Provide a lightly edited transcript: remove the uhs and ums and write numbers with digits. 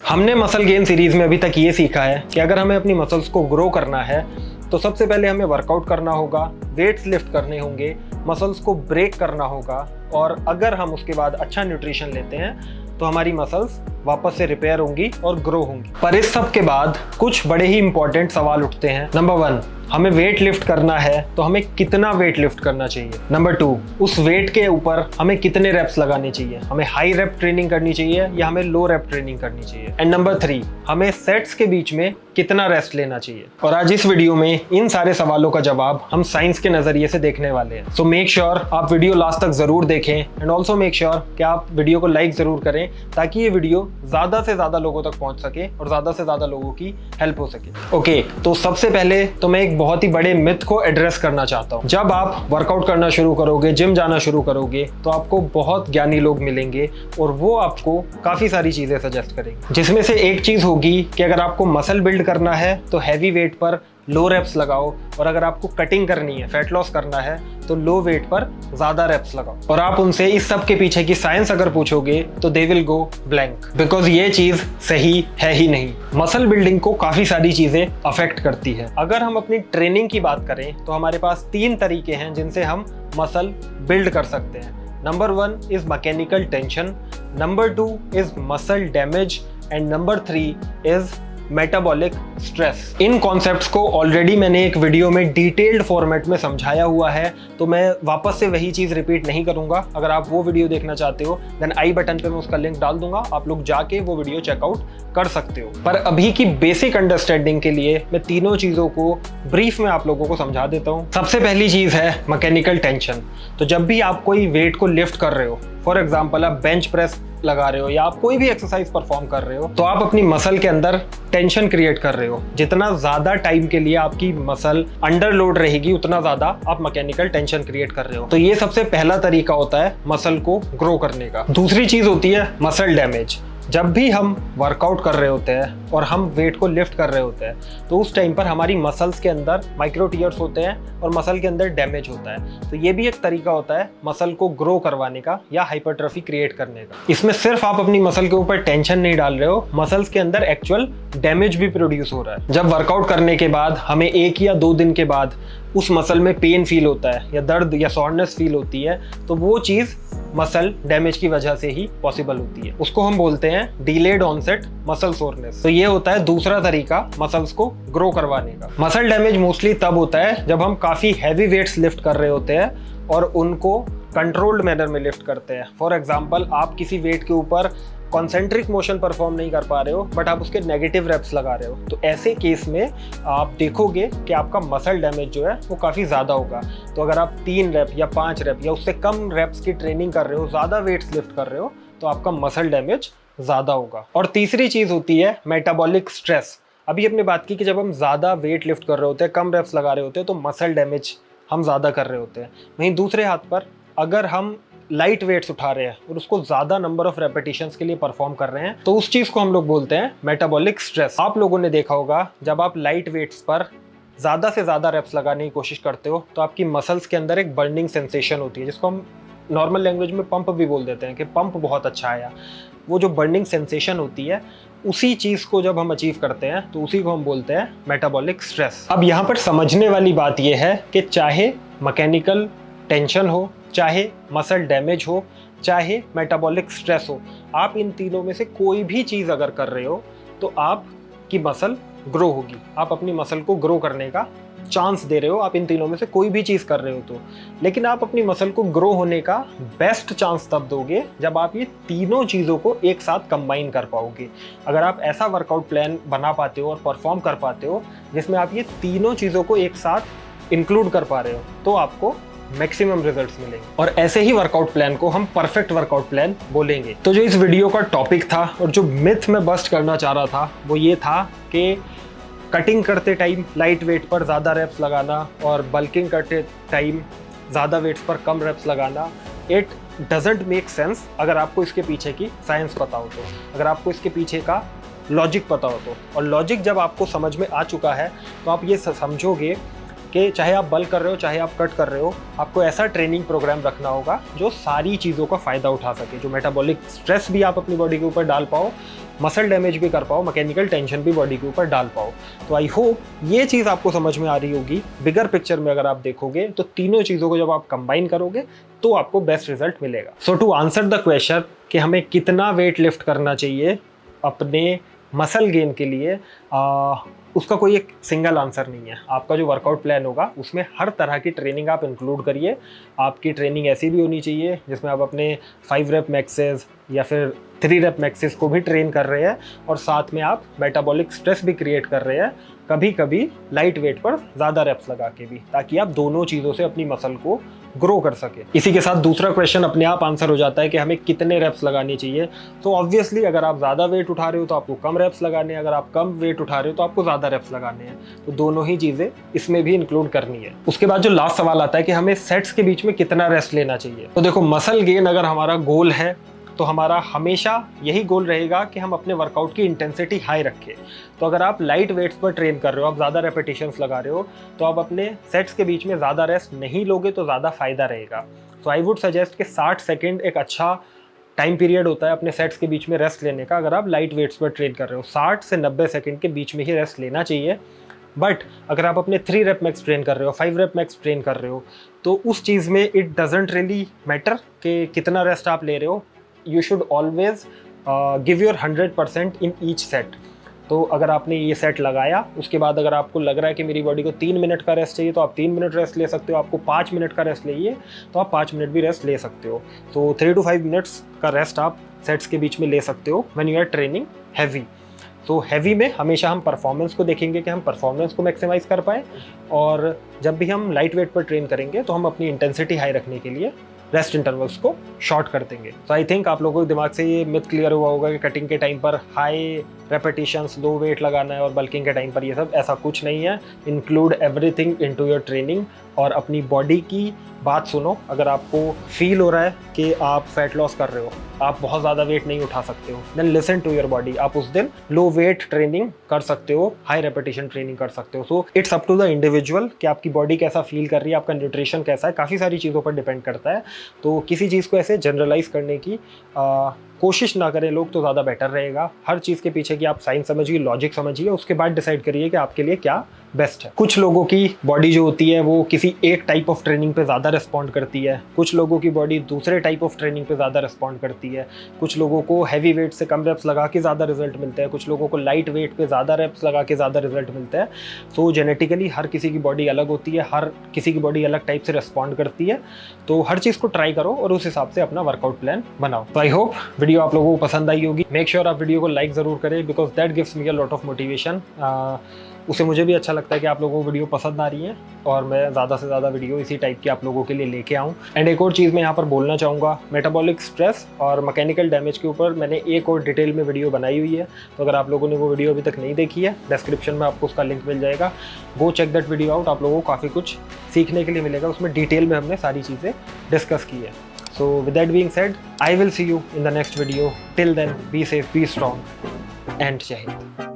हमने muscle gain series में अभी तक ये सीखा है कि अगर हमें अपनी मसल्स को ग्रो करना है तो सबसे पहले हमें वर्कआउट करना होगा, वेट्स लिफ्ट करने होंगे, मसल्स को ब्रेक करना होगा और अगर हम उसके बाद अच्छा न्यूट्रिशन लेते हैं तो हमारी मसल्स वापस से रिपेयर होंगी और ग्रो होंगी। पर इस सब के बाद कुछ बड़े ही इंपॉर्टेंट सवाल उठते हैं। नंबर 1, हमें वेट लिफ्ट करना है तो हमें कितना वेट लिफ्ट करना चाहिए। नंबर 2, उस वेट के ऊपर हमें कितने रेप्स लगाने चाहिए, हमें हाई रेप ट्रेनिंग करनी चाहिए या हमें लो रेप ट्रेनिंग करनी चाहिए। एंड नंबर 3, हमें सेट्स के बीच में कितना रेस्ट लेना चाहिए। और आज इस वीडियो में इन सारे सवालों का जवाब हम साइंस के नजरिए से देखने वाले हैं। सो मेक श्योर आप वीडियो लास्ट तक जरूर देखें एंड ऑल्सो मेक श्योर कि आप वीडियो को लाइक जरूर करें ताकि ये वीडियो ज्यादा से ज्यादा लोगों तक पहुंच सके और ज्यादा से ज्यादा लोगों की हेल्प हो सके। ओके, तो सबसे पहले तो मैं एक बहुत ही बड़े मिथ को एड्रेस करना चाहता हूं। जब आप वर्कआउट करना शुरू करोगे, जिम जाना शुरू करोगे तो आपको बहुत ज्ञानी लोग मिलेंगे और वो आपको काफी सारी चीजें सजेस्ट करेंगे, जिसमें से एक चीज होगी कि अगर आपको मसल बिल्ड करना है तो हैवी वेट पर लो रेप्स लगाओ और अगर आपको कटिंग करनी है, फैट लॉस करना है तो लो वेट पर ज्यादा रेप्स लगाओ। और आप उनसे इस सब के पीछे की साइंस अगर पूछोगे तो they will go blank, because ये चीज सही है ही नहीं। मसल बिल्डिंग को काफी सारी चीजें अफेक्ट करती है। अगर हम अपनी ट्रेनिंग की बात करें तो हमारे पास 3 तरीके हैं जिनसे हम मसल बिल्ड कर सकते हैं। Number 1 is mechanical tension, number 2 is muscle damage and number 3 is metabolic stress. In concepts को ऑलरेडी मैंने एक वीडियो में डिटेल्ड फॉर्मेट में समझाया हुआ है तो मैं वापस से वही चीज़ रिपीट नहीं करूंगा। अगर आप वो वीडियो देखना चाहते हो देन आई बटन पे मैं उसका लिंक डाल दूंगा, आप लोग जाके वो वीडियो चेकआउट कर सकते हो। पर अभी की बेसिक अंडरस्टैंडिंग के लिए मैं तीनों चीज़ों को ब्रीफ में आप लोगों को समझा देता हूँ। सबसे पहली चीज़ है मैकेनिकल टेंशन। तो जब भी आप कोई वेट को लिफ्ट कर रहे हो, फॉर एग्जाम्पल आप बेंच प्रेस लगा रहे हो या आप कोई भी एक्सरसाइज परफॉर्म कर रहे हो तो आप अपनी मसल के अंदर टेंशन क्रिएट कर रहे हो। जितना ज्यादा टाइम के लिए आपकी मसल अंडर लोड रहेगी उतना ज्यादा आप मैकेनिकल टेंशन क्रिएट कर रहे हो। तो ये सबसे पहला तरीका होता है मसल को ग्रो करने का। दूसरी चीज होती है मसल डैमेज। जब भी हम वर्कआउट कर रहे होते हैं और हम वेट को लिफ्ट कर रहे होते हैं तो उस टाइम पर हमारी मसल्स के अंदर माइक्रो टीयर्स होते हैं और मसल के अंदर डैमेज होता है। तो ये भी एक तरीका होता है मसल को ग्रो करवाने का या हाइपरट्रॉफी क्रिएट करने का। इसमें सिर्फ आप अपनी मसल के ऊपर टेंशन नहीं डाल रहे हो, मसल्स के अंदर एक्चुअल डैमेज भी प्रोड्यूस हो रहा है। जब वर्कआउट करने के बाद हमें 1 या 2 दिन के बाद उस मसल में पेन फील होता है या दर्द या सॉरनेस फील होती है तो वो चीज़ मसल डैमेज की वजह से ही पॉसिबल होती है। उसको हम बोलते हैं डिलेड ऑनसेट मसल सोरनेस। तो ये होता है दूसरा तरीका मसल्स को ग्रो करवाने का। मसल डैमेज मोस्टली तब होता है जब हम काफ़ी हैवी वेट्स लिफ्ट कर रहे होते हैं और उनको कंट्रोल्ड मैनर में लिफ्ट करते हैं। फॉर एग्जाम्पल आप किसी वेट के ऊपर कॉन्सेंट्रिक मोशन परफॉर्म नहीं कर पा रहे हो बट आप उसके नेगेटिव रेप्स लगा रहे हो तो ऐसे केस में आप देखोगे कि आपका मसल डैमेज जो है वो काफ़ी ज़्यादा होगा। तो अगर आप 3 रेप या 5 रेप या उससे कम रेप्स की ट्रेनिंग कर रहे हो, ज़्यादा वेट्स लिफ्ट कर रहे हो तो आपका मसल डैमेज ज़्यादा होगा। और तीसरी चीज़ होती है मेटाबॉलिक स्ट्रेस। अभी हमने बात की कि जब हम ज़्यादा वेट लिफ्ट कर रहे होते हैं, कम रेप्स लगा रहे होते हैं तो मसल डैमेज हम ज़्यादा कर रहे होते हैं। वहीं दूसरे हाथ पर अगर हम लाइट वेट्स उठा रहे हैं और उसको ज़्यादा नंबर ऑफ रेपिटेशंस के लिए परफॉर्म कर रहे हैं तो उस चीज़ को हम लोग बोलते हैं मेटाबॉलिक स्ट्रेस। आप लोगों ने देखा होगा जब आप लाइट वेट्स पर ज़्यादा से ज़्यादा रेप्स लगाने की कोशिश करते हो तो आपकी मसल्स के अंदर एक बर्निंग सेंसेशन होती है जिसको हम नॉर्मल लैंग्वेज में पंप भी बोल देते हैं कि पंप बहुत अच्छा आया। वो जो बर्निंग सेंसेशन होती है उसी चीज़ को जब हम अचीव करते हैं तो उसी को हम बोलते हैं मेटाबॉलिक स्ट्रेस। अब यहाँ पर समझने वाली बात यह है कि चाहे मैकेनिकल टेंशन हो, चाहे मसल डैमेज हो, चाहे मेटाबॉलिक स्ट्रेस हो, आप इन तीनों में से कोई भी चीज़ अगर कर रहे हो तो आपकी मसल ग्रो होगी। आप अपनी मसल को ग्रो करने का चांस दे रहे हो, आप इन तीनों में से कोई भी चीज़ कर रहे हो तो। लेकिन आप अपनी मसल को ग्रो होने का बेस्ट चांस तब दोगे जब आप ये तीनों चीज़ों को एक साथ कंबाइन कर पाओगे। अगर आप ऐसा वर्कआउट प्लान बना पाते हो और परफॉर्म कर पाते हो जिसमें आप ये तीनों चीज़ों को एक साथ इंक्लूड कर पा रहे हो तो आपको मैक्सिमम रिजल्ट्स मिलेंगे। और ऐसे ही वर्कआउट प्लान को हम परफेक्ट वर्कआउट प्लान बोलेंगे। तो जो इस वीडियो का टॉपिक था और जो मिथ मैं बस्ट करना चाह रहा था वो ये था कि कटिंग करते टाइम लाइट वेट पर ज़्यादा रेप्स लगाना और बल्किंग करते टाइम ज़्यादा वेट्स पर कम रेप्स लगाना, इट डजेंट मेक सेंस अगर आपको इसके पीछे की साइंस पता हो तो, अगर आपको इसके पीछे का लॉजिक पता हो तो। और लॉजिक जब आपको समझ में आ चुका है तो आप ये समझोगे कि चाहे आप बल्क कर रहे हो चाहे आप कट कर रहे हो, आपको ऐसा ट्रेनिंग प्रोग्राम रखना होगा जो सारी चीज़ों का फ़ायदा उठा सके, जो मेटाबॉलिक स्ट्रेस भी आप अपनी बॉडी के ऊपर डाल पाओ, मसल डैमेज भी कर पाओ, मैकेनिकल टेंशन भी बॉडी के ऊपर डाल पाओ। तो आई होप ये चीज़ आपको समझ में आ रही होगी। बिगर पिक्चर में अगर आप देखोगे तो तीनों चीज़ों को जब आप कंबाइन करोगे तो आपको बेस्ट रिजल्ट मिलेगा। सो टू आंसर द क्वेश्चन कि हमें कितना वेट लिफ्ट करना चाहिए अपने मसल गेन के लिए, उसका कोई एक सिंगल आंसर नहीं है। आपका जो वर्कआउट प्लान होगा उसमें हर तरह की ट्रेनिंग आप इंक्लूड करिए। आपकी ट्रेनिंग ऐसी भी होनी चाहिए जिसमें आप अपने 5 रेप मैक्सेस या फिर 3 रेप मैक्सेस को भी ट्रेन कर रहे हैं और साथ में आप मेटाबॉलिक स्ट्रेस भी क्रिएट कर रहे हैं, कभी कभी लाइट वेट पर ज़्यादा रेप्स लगा के भी, ताकि आप दोनों चीज़ों से अपनी मसल को ग्रो कर सके। इसी के साथ दूसरा क्वेश्चन अपने आप आंसर हो जाता है कि हमें कितने रेप्स लगाने चाहिए। तो ऑब्वियसली अगर आप ज़्यादा वेट उठा रहे हो तो आपको कम रेप्स लगाने हैं, अगर आप कम वेट उठा रहे हो तो आपको ज़्यादा रेप्स लगाने हैं। तो दोनों ही चीज़ें इसमें भी इंक्लूड करनी है। उसके बाद जो लास्ट सवाल आता है कि हमें सेट्स के बीच में कितना रेस्ट लेना चाहिए। तो देखो, मसल गेन अगर हमारा गोल है तो हमारा हमेशा यही गोल रहेगा कि हम अपने वर्कआउट की इंटेंसिटी हाई रखें। तो अगर आप लाइट वेट्स पर ट्रेन कर रहे हो, आप ज़्यादा रेपिटेशंस लगा रहे हो, तो आप अपने सेट्स के बीच में ज़्यादा रेस्ट नहीं लोगे तो ज़्यादा फ़ायदा रहेगा। तो आई वुड सजेस्ट कि 60 सेकेंड एक अच्छा टाइम पीरियड होता है अपने सेट्स के बीच में रेस्ट लेने का। अगर आप लाइट वेट्स पर ट्रेन कर रहे हो 60 से 90 सेकेंड के बीच में ही रेस्ट लेना चाहिए। बट अगर आप अपने 3 रेप मैक्स ट्रेन कर रहे हो, 5 रेप मैक्स ट्रेन कर रहे हो, तो उस चीज़ में इट डजेंट रियली मैटर कि कितना रेस्ट आप ले रहे हो। You should always give your 100% in each set। तो अगर आपने ये सेट लगाया, उसके बाद अगर आपको लग रहा है कि मेरी बॉडी को 3 मिनट का रेस्ट चाहिए तो आप 3 मिनट रेस्ट ले सकते हो। आपको 5 मिनट का रेस्ट चाहिए तो आप 5 मिनट भी रेस्ट ले सकते हो। तो 3 to 5 मिनट्स का रेस्ट आप सेट्स के बीच में ले सकते हो when you are training heavy. तो हैवी में हमेशा हम परफॉर्मेंस को देखेंगे कि हम परफॉर्मेंस को मैक्सिमाइज कर पाए, और जब भी हम लाइट वेट पर ट्रेन करेंगे तो हम अपनी इंटेंसिटी हाई रखने के लिए रेस्ट इंटरवल्स को शॉर्ट कर देंगे। तो आई थिंक आप लोगों के दिमाग से ये मिथ क्लियर हुआ होगा कि कटिंग के टाइम पर हाई रेपिटेशंस, लो वेट लगाना है और बल्किंग के टाइम पर ये सब, ऐसा कुछ नहीं है। Include everything into your training और अपनी बॉडी की बात सुनो। अगर आपको फील हो रहा है कि आप फैट लॉस कर रहे हो, आप बहुत ज़्यादा वेट नहीं उठा सकते हो, then listen to your body. आप उस दिन लो वेट ट्रेनिंग कर सकते हो, हाई रेपिटेशन ट्रेनिंग कर सकते हो। So it's up to the individual कि आपकी बॉडी कैसा फील कर रही है, आपका न्यूट्रिशन कैसा है, काफ़ी सारी चीज़ों पर डिपेंड करता है। तो किसी चीज़ को ऐसे जनरलाइज करने की कोशिश ना करें लोग, तो ज़्यादा बेटर रहेगा। हर चीज़ के पीछे की आप साइंस समझिए, लॉजिक समझिए, उसके बाद डिसाइड करिए कि आपके लिए क्या बेस्ट है। कुछ लोगों की बॉडी जो होती है वो किसी एक टाइप ऑफ ट्रेनिंग पे ज़्यादा रिस्पॉन्ड करती है, कुछ लोगों की बॉडी दूसरे टाइप ऑफ ट्रेनिंग पे ज़्यादा रिस्पॉन्ड करती है, कुछ लोगों को हैवी वेट से कम रेप्स लगा के ज़्यादा रिजल्ट मिलता है, कुछ लोगों को लाइट वेट पे ज़्यादा रेप्स लगा के ज़्यादा रिजल्ट मिलता है। तो जेनेटिकली हर किसी की बॉडी अलग होती है, हर किसी की बॉडी अलग टाइप से रिस्पॉन्ड करती है। तो हर चीज़ को ट्राई करो और उस हिसाब से अपना वर्कआउट प्लान बनाओ। तो आई होप वीडियो आप लोगों को पसंद आई होगी। मेक श्योर आप वीडियो को लाइक ज़रूर करें, because that gives me a lot of motivation. उसे मुझे भी अच्छा लगता है कि आप लोगों को वीडियो पसंद आ रही है और मैं ज़्यादा से ज़्यादा वीडियो इसी टाइप की आप लोगों के लिए लेके आऊँ। एंड एक और चीज़ मैं यहाँ पर बोलना चाहूँगा, मेटाबॉलिक स्ट्रेस और मैकेनिकल डैमेज के ऊपर मैंने एक और डिटेल में वीडियो बनाई हुई है। तो अगर आप लोगों ने वो वीडियो अभी तक नहीं देखी है, डिस्क्रिप्शन में आपको उसका लिंक मिल जाएगा। Go check that video out, आप लोगों को काफ़ी कुछ सीखने के लिए मिलेगा। उसमें डिटेल में हमने सारी चीज़ें डिस्कस की है। So with that being said, I will see you in the next video. Till then, be safe, be strong, and Jai Hind.